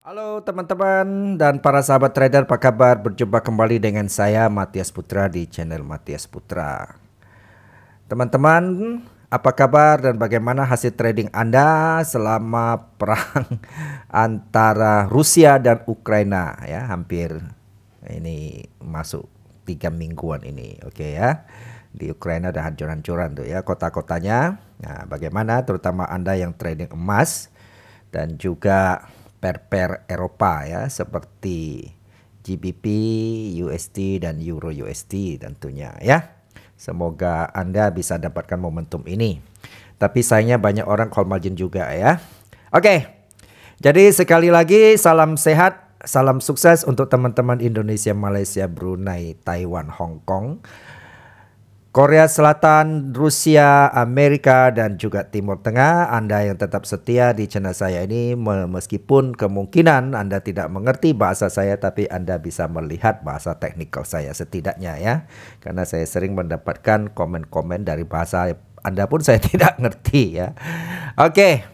Halo teman-teman dan para sahabat trader, apa kabar? Berjumpa kembali dengan saya Matias Putra di channel Matias Putra. Teman-teman, apa kabar dan bagaimana hasil trading Anda selama perang antara Rusia dan Ukraina ya? Hampir ini masuk 3 mingguan ini, oke ya. Di Ukraina ada hancur-hancuran tuh ya kota-kotanya. Nah, bagaimana terutama Anda yang trading emas dan juga pair-pair Eropa ya seperti GBP, USD dan Euro USD tentunya ya. Semoga Anda bisa dapatkan momentum ini. Tapi sayangnya banyak orang call margin juga ya. Oke. Jadi sekali lagi salam sehat, salam sukses untuk teman-teman Indonesia, Malaysia, Brunei, Taiwan, Hong Kong, Korea Selatan, Rusia, Amerika, dan juga Timur Tengah. Anda yang tetap setia di channel saya ini, meskipun kemungkinan Anda tidak mengerti bahasa saya, tapi Anda bisa melihat bahasa teknikal saya setidaknya ya. Karena saya sering mendapatkan komen-komen dari bahasa Anda pun saya tidak ngerti ya. Oke,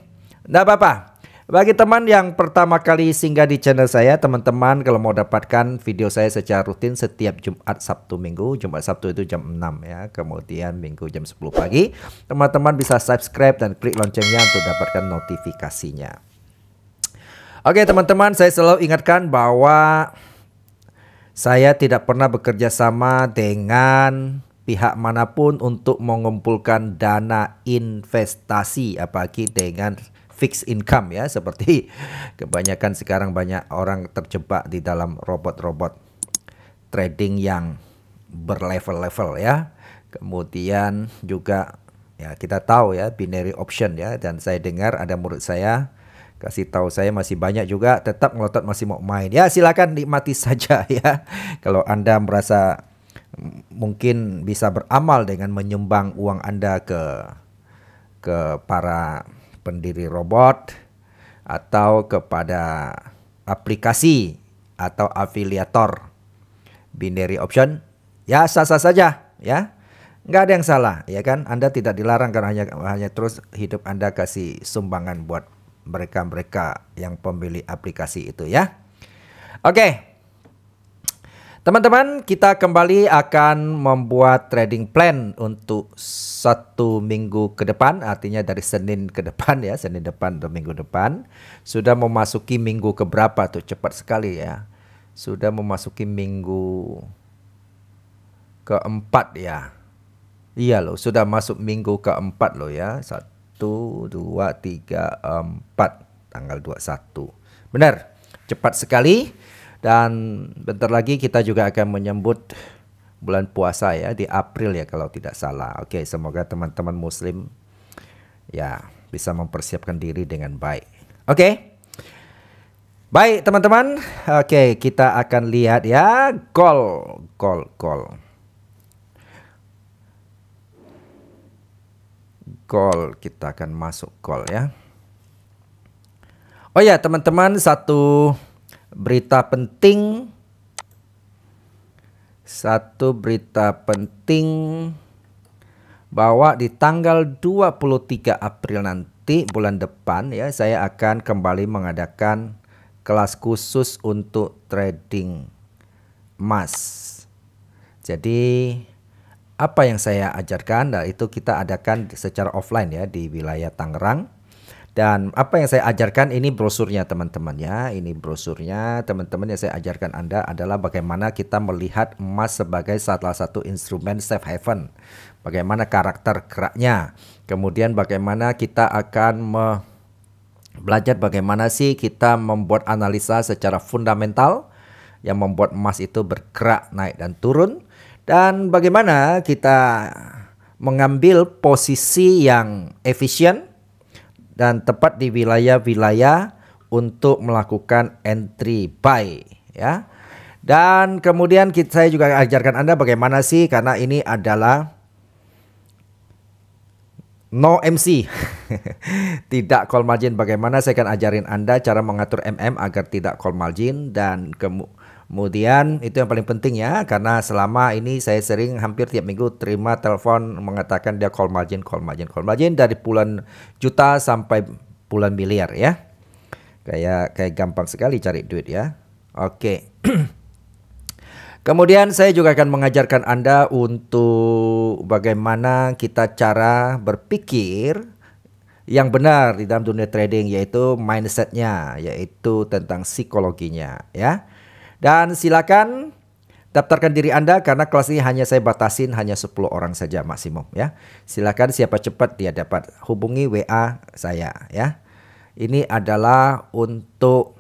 enggak apa-apa. Bagi teman yang pertama kali singgah di channel saya, teman-teman kalau mau dapatkan video saya secara rutin setiap Jumat, Sabtu, Minggu. Jumat, Sabtu itu jam 6 ya, kemudian Minggu jam 10 pagi. Teman-teman bisa subscribe dan klik loncengnya untuk dapatkan notifikasinya. Oke teman-teman, saya selalu ingatkan bahwa saya tidak pernah bekerja sama dengan pihak manapun untuk mengumpulkan dana investasi, apalagi dengan fixed income ya, seperti kebanyakan sekarang banyak orang terjebak di dalam robot-robot trading yang berlevel-level ya. Kemudian juga ya kita tahu ya binary option ya, dan saya dengar ada murid saya kasih tahu saya masih banyak juga tetap ngotot masih mau main. Ya silakan nikmati saja ya. Kalau Anda merasa mungkin bisa beramal dengan menyumbang uang Anda ke para pendiri robot atau kepada aplikasi atau afiliator binary option, ya sah-sah saja ya, nggak ada yang salah ya kan. Anda tidak dilarang kan, hanya terus hidup Anda kasih sumbangan buat mereka-mereka yang pemilik aplikasi itu ya. Oke. Teman-teman, kita kembali akan membuat trading plan untuk 1 minggu ke depan. Artinya dari Senin ke depan ya, Senin depan atau minggu depan. Sudah memasuki minggu keberapa tuh, cepat sekali ya. Sudah memasuki minggu keempat ya. Iya loh, sudah masuk minggu keempat loh ya. 1, 2, 3, 4. Tanggal 21. Benar, cepat sekali. Dan bentar lagi kita juga akan menyambut bulan puasa ya, di April ya kalau tidak salah. Oke, semoga teman-teman muslim ya bisa mempersiapkan diri dengan baik. Oke. Baik teman-teman. Oke, kita akan lihat ya gold. Gold, kita akan masuk gold ya. Oh ya teman-teman, satu berita penting bahwa di tanggal 23 April nanti bulan depan ya, saya akan kembali mengadakan kelas khusus untuk trading emas. Jadi apa yang saya ajarkan, nah itu kita adakan secara offline ya di wilayah Tangerang. Dan apa yang saya ajarkan ini brosurnya teman-teman ya. Ini brosurnya teman-teman, yang saya ajarkan Anda adalah bagaimana kita melihat emas sebagai salah satu instrumen safe haven. Bagaimana karakter geraknya. Kemudian bagaimana kita akan belajar bagaimana sih kita membuat analisa secara fundamental yang membuat emas itu bergerak naik dan turun. Dan bagaimana kita mengambil posisi yang efisien dan tepat di wilayah-wilayah untuk melakukan entry buy ya. Dan kemudian saya juga ajarkan Anda bagaimana sih, karena ini adalah no MC tidak call margin, bagaimana saya akan ajarin Anda cara mengatur MM agar tidak call margin. Dan kemudian itu yang paling penting ya, karena selama ini saya sering hampir tiap minggu terima telepon mengatakan dia call margin dari puluhan juta sampai puluhan miliar ya. Kayak gampang sekali cari duit ya. Oke. Kemudian saya juga akan mengajarkan Anda untuk bagaimana kita cara berpikir yang benar di dalam dunia trading, yaitu mindsetnya, yaitu tentang psikologinya ya. Dan silakan daftarkan diri Anda karena kelas ini hanya saya batasin hanya 10 orang saja maksimum ya. Silakan siapa cepat dia dapat, hubungi WA saya ya. Ini adalah untuk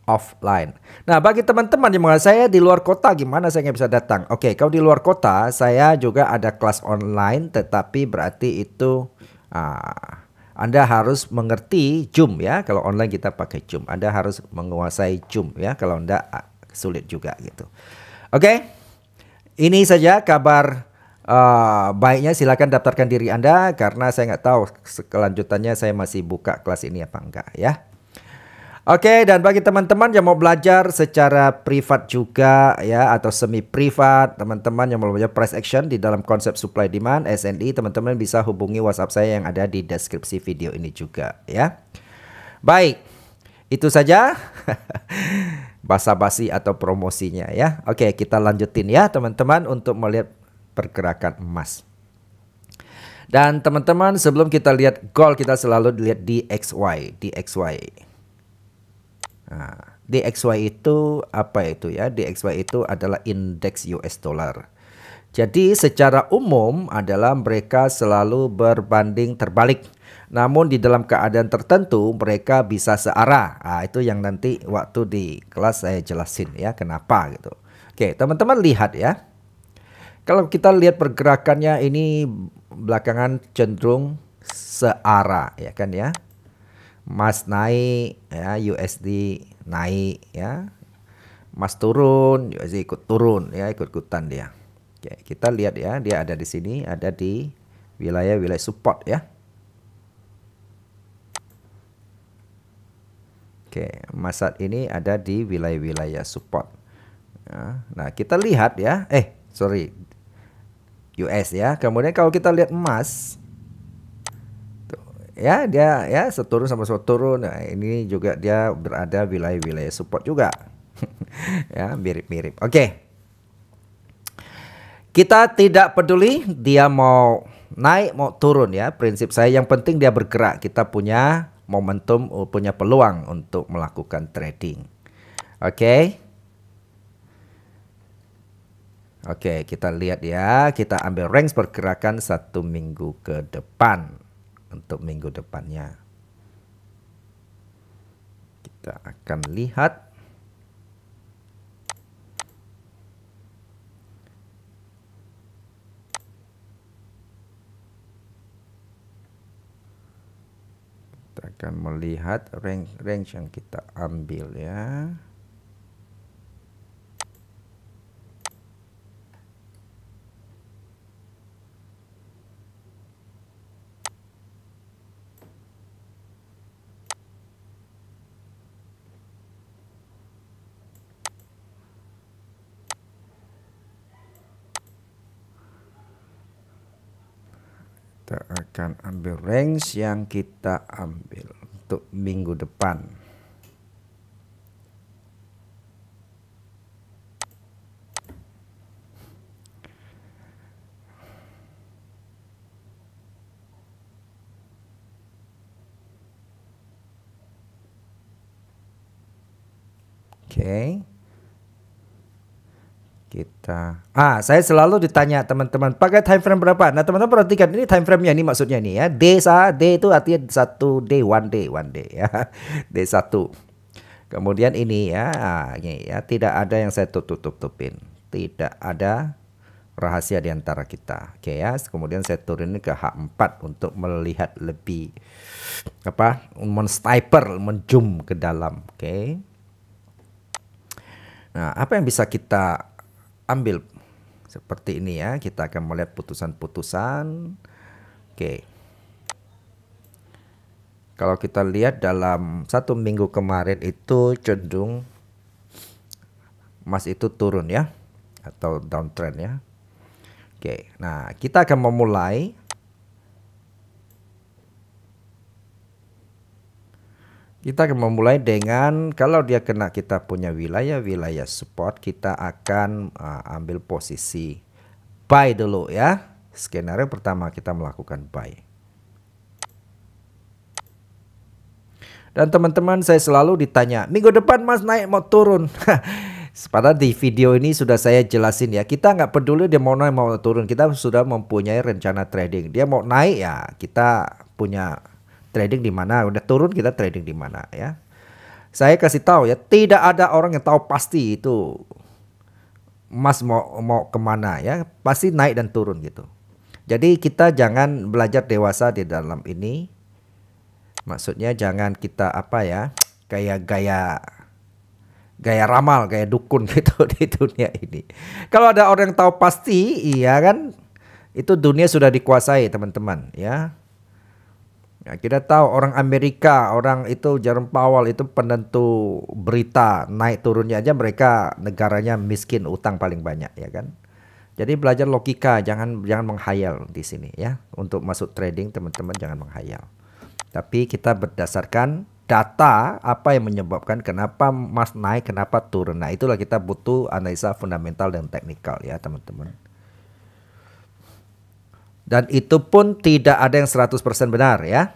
offline. Nah, bagi teman-teman yang mengatakan saya di luar kota, gimana saya nggak bisa datang? Oke, kalau di luar kota saya juga ada kelas online, tetapi berarti itu Anda harus mengerti Zoom ya. Kalau online kita pakai Zoom, Anda harus menguasai Zoom ya. Kalau Anda sulit juga gitu. Oke, ini saja kabar baiknya. Silakan daftarkan diri Anda karena saya nggak tahu kelanjutannya saya masih buka kelas ini apa enggak ya. Oke, dan bagi teman-teman yang mau belajar secara privat juga ya, atau semi privat, teman-teman yang mau belajar price action di dalam konsep supply demand SNI, teman-teman bisa hubungi WhatsApp saya yang ada di deskripsi video ini juga ya. Baik, itu saja basa-basi atau promosinya ya. Oke, kita lanjutin ya teman-teman untuk melihat pergerakan emas. Dan teman-teman, sebelum kita lihat gold, kita selalu lihat DXY. Nah, DXY itu apa itu ya? DXY itu adalah indeks US dollar. Jadi secara umum adalah mereka selalu berbanding terbalik. Namun di dalam keadaan tertentu mereka bisa searah. Nah, itu yang nanti waktu di kelas saya jelasin ya kenapa gitu. Oke, teman-teman lihat ya. Kalau kita lihat pergerakannya ini belakangan cenderung searah ya kan ya. Emas naik ya, USD naik ya. Emas turun, USD ikut turun ya, ikut-ikutan dia. Oke, kita lihat ya, dia ada di sini, ada di wilayah-wilayah support ya. Oke, emas saat ini ada di wilayah-wilayah support. Ya, nah, kita lihat ya, US ya. Kemudian kalau kita lihat emas ya, dia ya seturun sama turun. Nah, ini juga dia berada wilayah-wilayah support juga. Ya, mirip-mirip. Oke. Kita tidak peduli dia mau naik mau turun ya. Prinsip saya yang penting dia bergerak. Kita punya momentum, punya peluang untuk melakukan trading. Oke. Oke, kita lihat ya. Kita ambil range pergerakan 1 minggu ke depan. Untuk minggu depannya kita akan lihat melihat range yang kita ambil ya. Kita akan ambil range yang kita ambil untuk minggu depan. Oke. Saya selalu ditanya teman-teman pakai time frame berapa. Nah, teman-teman perhatikan ini time frame-nya ini maksudnya ini ya. D itu artinya 1 day, one day ya. D1. Kemudian ini ya, ini ya, tidak ada yang saya tutupin. Tidak ada rahasia di antara kita. Oke ya. Kemudian saya turunin ke H4 untuk melihat lebih men-sniper, menzoom ke dalam. Oke. Nah, apa yang bisa kita ambil seperti ini ya, kita akan melihat putusan-putusan. Oke, kalau kita lihat dalam 1 minggu kemarin itu cenderung emas itu turun ya, atau downtrend ya. Oke, nah kita akan memulai Kita akan memulai dengan kalau dia kena kita punya wilayah support, kita akan ambil posisi buy dulu ya. Skenario pertama kita melakukan buy. Dan teman-teman, saya selalu ditanya, minggu depan Mas naik mau turun. Padahal di video ini sudah saya jelasin ya, kita nggak peduli dia mau naik mau turun, kita sudah mempunyai rencana trading. Dia mau naik ya kita punya trading di mana, udah turun kita trading di mana ya. Saya kasih tahu ya, tidak ada orang yang tahu pasti itu Mas mau kemana ya, pasti naik dan turun gitu. Jadi kita jangan belajar dewasa di dalam ini. Maksudnya jangan kita apa ya, kayak gaya ramal, gaya dukun gitu di dunia ini. Kalau ada orang yang tahu pasti, iya kan, itu dunia sudah dikuasai teman-teman ya. Ya, kita tahu orang Amerika, orang itu Jerome Powell itu penentu berita naik turunnya aja mereka negaranya miskin, utang paling banyak ya kan. Jadi belajar logika, jangan menghayal di sini ya. Untuk masuk trading teman-teman jangan menghayal. Tapi kita berdasarkan data apa yang menyebabkan kenapa Mas naik, kenapa turun. Nah, itulah kita butuh analisa fundamental dan teknikal ya, teman-teman. Dan itu pun tidak ada yang 100% benar ya.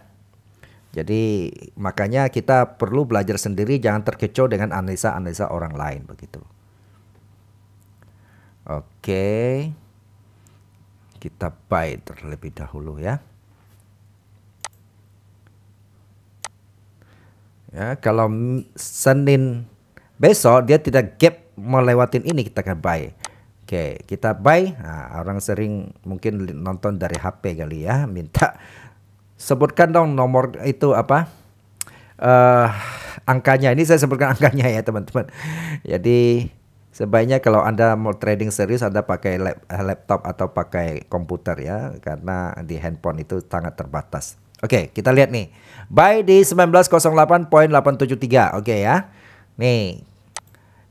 Jadi makanya kita perlu belajar sendiri, jangan terkecoh dengan analisa-analisa orang lain begitu. Oke. Kita buy terlebih dahulu ya. Ya, kalau Senin besok dia tidak gap melewatin ini, kita akan buy. Oke, kita buy. Nah, orang sering mungkin nonton dari HP kali ya, minta sebutkan dong nomor itu apa? Angkanya. Ini saya sebutkan angkanya ya, teman-teman. Jadi sebaiknya kalau Anda mau trading serius Anda pakai laptop atau pakai komputer ya, karena di handphone itu sangat terbatas. Oke, kita lihat nih. Buy di 1908.873. Oke ya. Nih.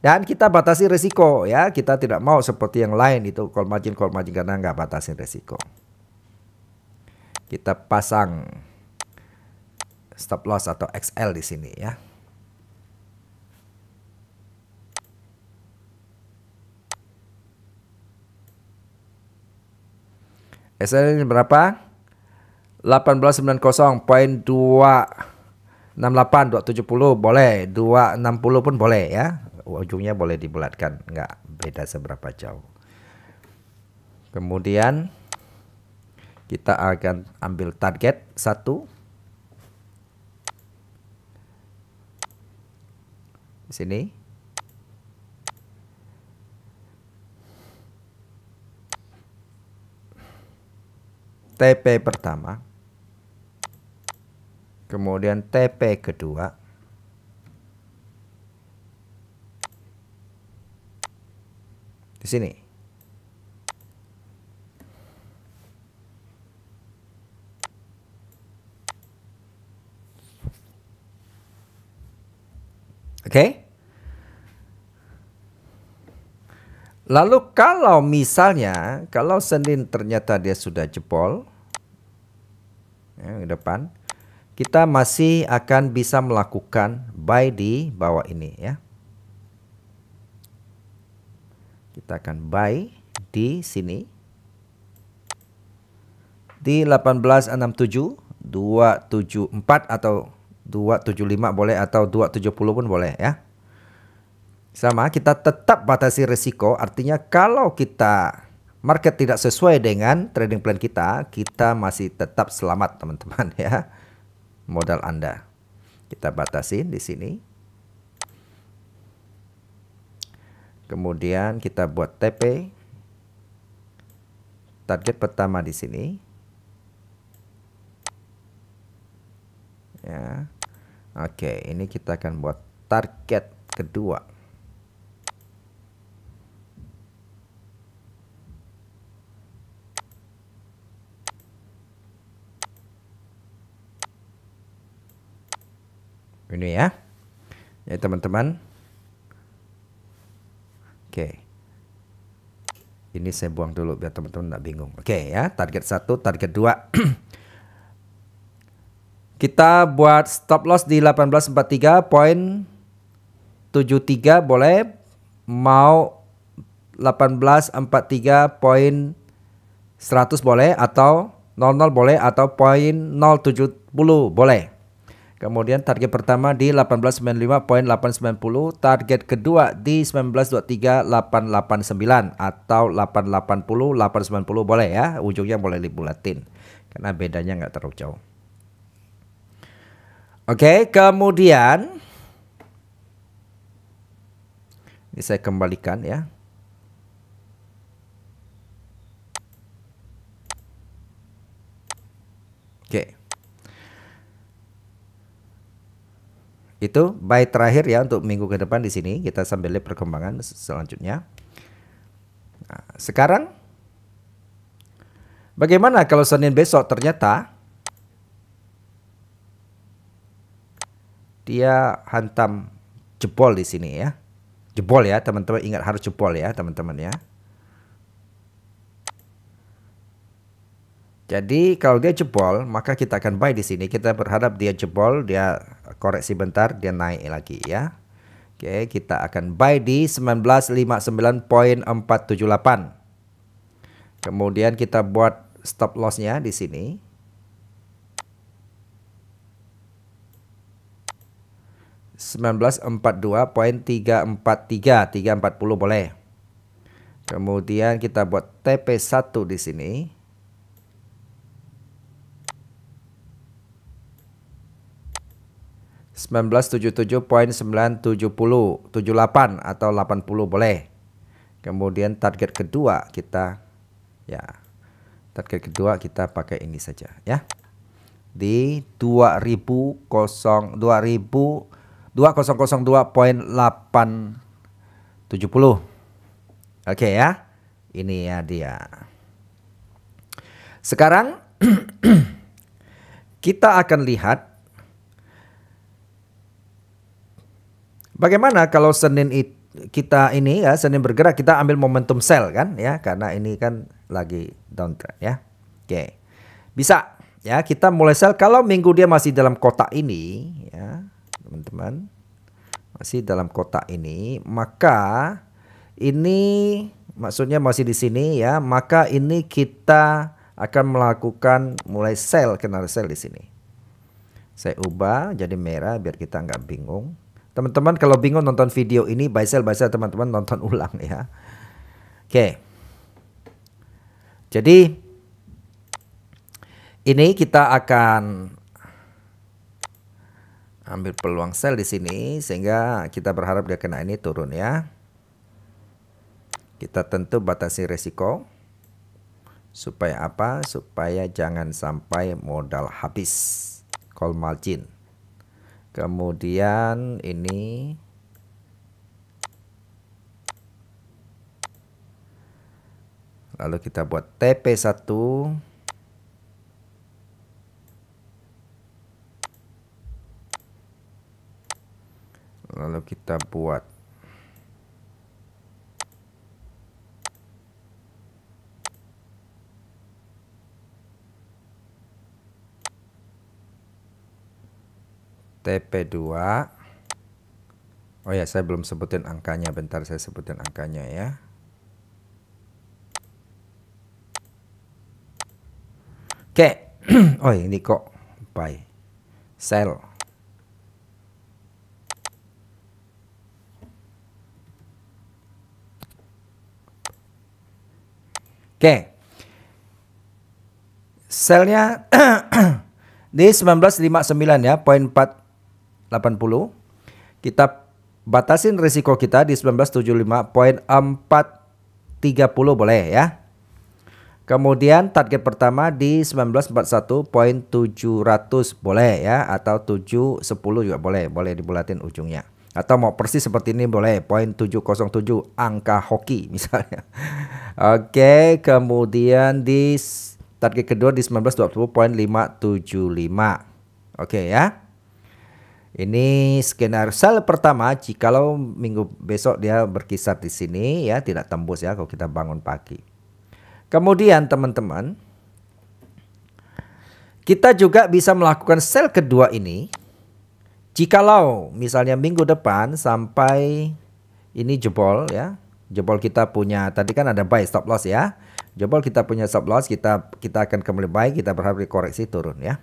Dan kita batasi risiko ya. Kita tidak mau seperti yang lain itu call margin karena nggak batasi risiko. Kita pasang stop loss atau XL di sini ya. XL ini berapa? 1890.268 boleh, 260 pun boleh ya. Ujungnya boleh dibulatkan, nggak beda seberapa jauh. Kemudian kita akan ambil target 1 di sini. TP pertama. Kemudian TP kedua. Di sini. Oke. Lalu kalau misalnya kalau Senin ternyata dia sudah jebol ya, di depan, kita masih akan bisa melakukan buy di bawah ini ya. Kita akan buy di sini di 1867, 274 atau 275 boleh atau 270 pun boleh ya. Sama, kita tetap batasi risiko, artinya kalau kita market tidak sesuai dengan trading plan kita, kita masih tetap selamat teman-teman ya. Modal Anda. Kita batasin di sini. Kemudian kita buat TP. Target pertama di sini. Ya. Oke, ini kita akan buat target kedua. Ini ya. Ya teman-teman. Oke. Ini saya buang dulu biar teman-teman nggak bingung. Oke ya, target 1, target 2. Kita buat stop loss di 1843.73 boleh, mau 1843.100 boleh, atau 00 boleh, atau 0.070 boleh. Kemudian target pertama di 1895.890, target kedua di 1923.889 atau 880, 890 boleh ya, ujungnya boleh dibulatin karena bedanya nggak terlalu jauh. Oke, kemudian ini saya kembalikan ya. Oke. Itu buy terakhir ya untuk minggu ke depan di sini. Kita sambil lihat perkembangan selanjutnya. Nah, sekarang bagaimana kalau Senin besok ternyata dia hantam jebol di sini ya. Jebol ya teman-teman, ingat harus jebol ya teman-teman ya. Jadi kalau dia jebol, maka kita akan buy di sini. Kita berharap dia jebol, dia koreksi bentar, dia naik lagi ya. Oke, kita akan buy di 1959.478. Kemudian kita buat stop lossnya di sini. (1942.343) 340 boleh. Kemudian kita buat TP1 di sini. 1977.970 78 atau 80 boleh. Kemudian target kedua kita pakai ini saja ya. Di 2002.870. Oke ya. Ini ya dia. Sekarang kita akan lihat bagaimana kalau Senin kita ini ya, Senin bergerak, kita ambil momentum sell kan ya, karena ini kan lagi downtrend ya. Oke. Bisa ya, kita mulai sell kalau minggu dia masih dalam kotak ini ya, teman-teman. Masih dalam kotak ini, maka ini maksudnya masih di sini ya, maka ini kita akan melakukan mulai sell, kena sell di sini. Saya ubah jadi merah biar kita nggak bingung. Teman-teman kalau bingung nonton video ini buy sell teman-teman nonton ulang ya. Oke. Jadi ini kita akan ambil peluang sell di sini sehingga kita berharap dia kena ini turun ya. Kita tentu batasi resiko. Supaya apa? Supaya jangan sampai modal habis. Call margin. Kemudian ini lalu kita buat TP1. Lalu kita buat TP2. Oh ya, saya belum sebutin angkanya. Bentar saya sebutin angkanya ya. Oke. Oh ini kok buy sell. Oke. Sellnya di 1959 ya, 0.480. Kita batasin risiko kita di 1975.430 boleh ya. Kemudian target pertama di 1941.700 boleh ya, atau 710 juga boleh, boleh dibulatin ujungnya. Atau mau persis seperti ini boleh, 0.707 angka hoki misalnya. Oke, kemudian di target kedua di 1920.575. Oke ya. Ini skenario sell pertama jikalau minggu besok dia berkisar di sini ya, tidak tembus ya kalau kita bangun pagi. Kemudian teman-teman, Kita juga bisa melakukan sell kedua ini jikalau misalnya minggu depan sampai ini jebol ya. Jebol kita punya tadi kan ada buy stop loss ya. Jebol kita punya stop loss, kita akan kembali buy, kita berharap dikoreksi turun ya.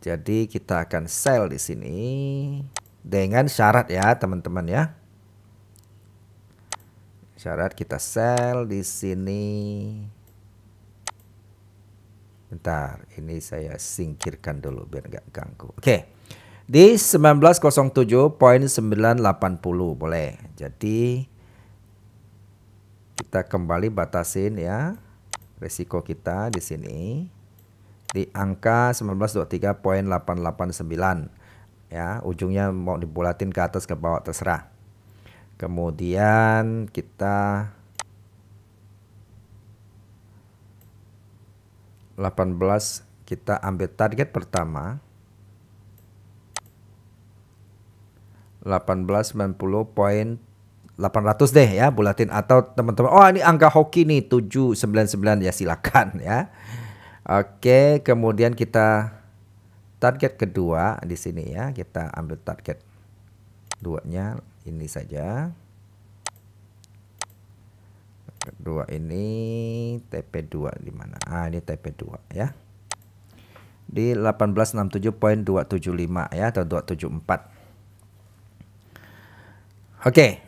Jadi kita akan sell di sini dengan syarat ya teman-teman ya. Syarat kita sell di sini. Bentar, ini saya singkirkan dulu biar nggak ganggu. Oke. Di 1907.980 boleh. Jadi kita kembali batasin ya resiko kita di sini di angka 1923.889 ya, ujungnya mau dibulatin ke atas ke bawah terserah. Kemudian kita 18 kita ambil target pertama 1890.800 deh ya, bulatin atau teman-teman oh ini angka hoki nih 799 ya silakan ya. Oke, kemudian kita target kedua di sini ya, kita ambil target duanya ini saja. Kedua ini TP2 di mana? Ah, ini TP2 ya. Di 1867.275 ya atau 274. Oke.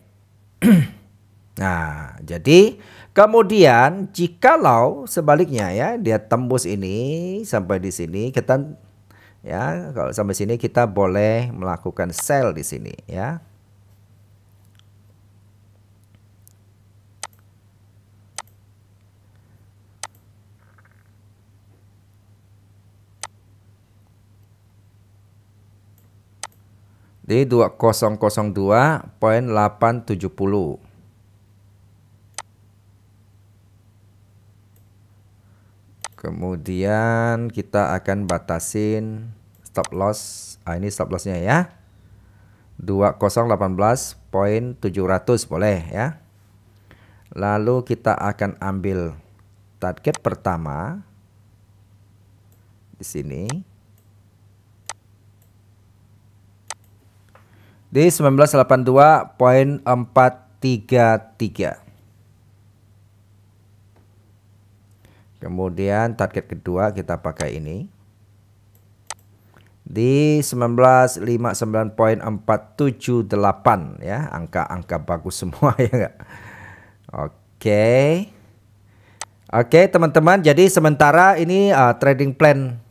Nah, jadi kemudian jikalau sebaliknya ya, dia tembus ini sampai di sini kita ya, kalau sampai sini kita boleh melakukan sell di sini ya. Di 2002.870. Kemudian kita akan batasin stop loss. Ini stop lossnya ya. 2018.700 boleh ya. Lalu kita akan ambil target pertama di sini. Di 1982.433. Kemudian target kedua kita pakai ini. Di 1959.478 ya, angka-angka bagus semua ya enggak? Oke. Oke, teman-teman, jadi sementara ini trading plan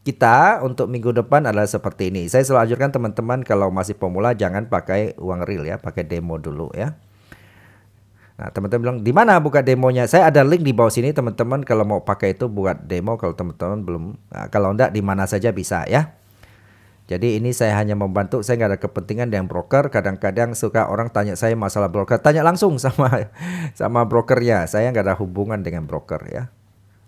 kita untuk minggu depan adalah seperti ini. Saya selalu anjurkan teman-teman kalau masih pemula jangan pakai uang real ya, pakai demo dulu ya. Nah, teman-teman bilang di mana buka demonya? Saya ada link di bawah sini teman-teman kalau mau pakai itu buat demo kalau teman-teman belum. Nah, kalau enggak di mana saja bisa ya. Jadi ini saya hanya membantu, saya nggak ada kepentingan dengan broker. Kadang-kadang suka orang tanya saya masalah broker, tanya langsung sama brokernya. Saya nggak ada hubungan dengan broker ya.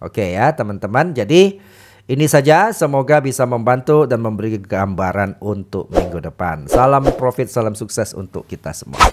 Oke ya teman-teman. Jadi ini saja, semoga bisa membantu dan memberi gambaran untuk minggu depan. Salam profit, salam sukses untuk kita semua.